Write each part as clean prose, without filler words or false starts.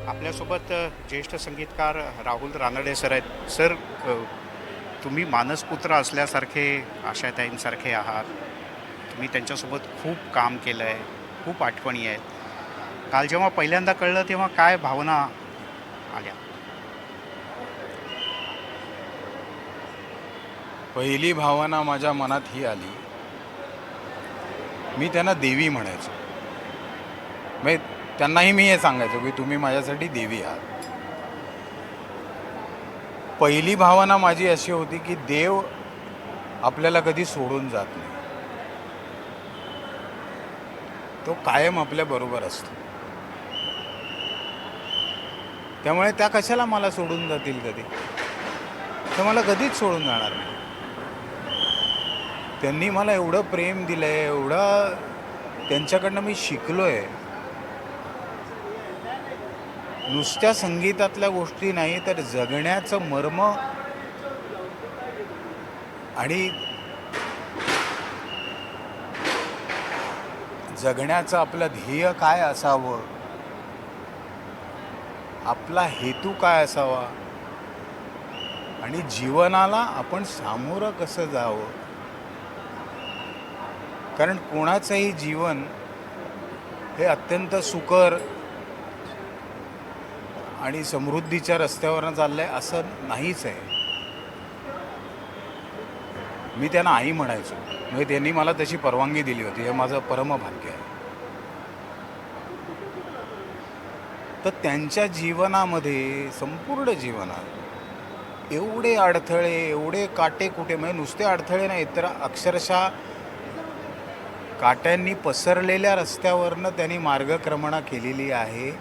आपल्यासोबत ज्येष्ठ संगीतकार राहुल रानडे सर आहेत. सर, तुम्ही मानसपुत्र असल्यासारखे आशाताईंसारखे आहात. तुम्ही त्यांच्यासोबत खूप काम केलं आहे, खूप आठवणी आहेत. काल जेव्हा पहिल्यांदा कळलं तेव्हा काय भावना आल्या? पहिली भावना माझ्या मनात ही आली, मी त्यांना देवी म्हणायचो. म्हणजे त्यांनाही मी हे सांगायचो की तुम्ही माझ्यासाठी देवी आहात. पहिली भावना माझी अशी होती की देव आपल्याला कधी सोडून जात नाही, तो कायम आपल्याबरोबर असतो. त्यामुळे त्या कशाला मला सोडून जातील कधी, तर मला कधीच सोडून जाणार नाही. त्यांनी मला एवढं प्रेम दिलं आहे, एवढं त्यांच्याकडनं मी शिकलो आहे. नुसत्या संगीतातल्या गोष्टी नाही तर जगण्याचं मर्म आणि जगण्याचं आपलं ध्येय काय असावं, आपला हेतू काय असावा आणि जीवनाला आपण सामोरं कसं जावं. कारण कोणाचंही जीवन हे अत्यंत सुकर आणि समृद्धीच्या रस्त्यावरनं चाललं आहे असं नाहीच आहे. मी त्यांना आई म्हणायचो, म्हणजे त्यांनी मला तशी परवानगी दिली होती, हे माझं परमभाग्य आहे. तर त्यांच्या जीवनामध्ये, संपूर्ण जीवनात एवढे अडथळे, एवढे काटेकुटे, म्हणजे नुसते अडथळे नाही तर अक्षरशः काट्यांनी पसरलेल्या रस्त्यावरनं त्यांनी मार्गक्रमणा केलेली आहे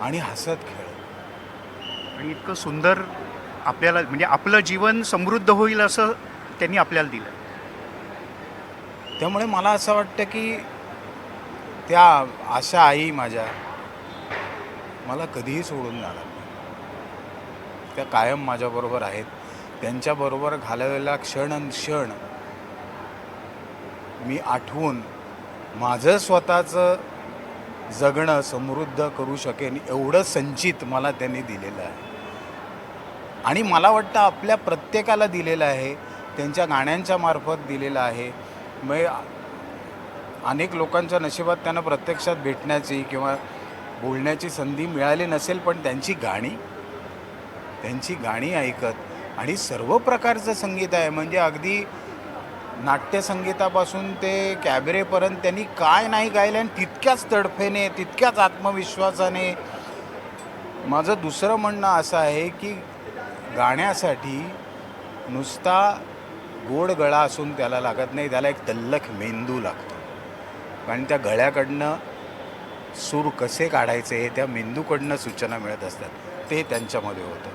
आणि हसत खेळत. आणि इतकं सुंदर आपल्याला, म्हणजे आपलं जीवन समृद्ध होईल असं त्यांनी आपल्याला दिलं. त्यामुळे मला असं वाटतं की त्या आशा आई माझ्या मला कधीही सोडून जाणार नाही. त्या कायम माझ्याबरोबर आहेत. त्यांच्याबरोबर घालवलेला क्षण मी आठवून माझं स्वतःचं जगणं समृद्ध करू शकेन एवढं संचित मला त्यांनी दिलेलं आहे. आणि मला वाटतं आपल्या प्रत्येकाला दिलेलं आहे, त्यांच्या गाण्यांच्या मार्फत दिलेलं आहे. मग अनेक लोकांच्या नशिबात त्यांना प्रत्यक्षात भेटण्याची किंवा बोलण्याची संधी मिळाली नसेल, पण त्यांची गाणी ऐकत आणि सर्व प्रकारचं संगीत आहे, म्हणजे अगदी नाट्यसंगीतापासून ते कॅबरेपर्यंत त्यांनी काय नाही गायलं आणि तितक्याच तडफेने, तितक्याच आत्मविश्वासाने. माझं दुसरं म्हणणं असं आहे की गाण्यासाठी नुसता गोड गळा असून त्याला लागत नाही, त्याला एक तल्लख मेंदू लागतो. कारण त्या गळ्याकडनं सूर कसे काढायचे हे त्या मेंदूकडनं सूचना मिळत असतात. ते त्यांच्यामध्ये होतं.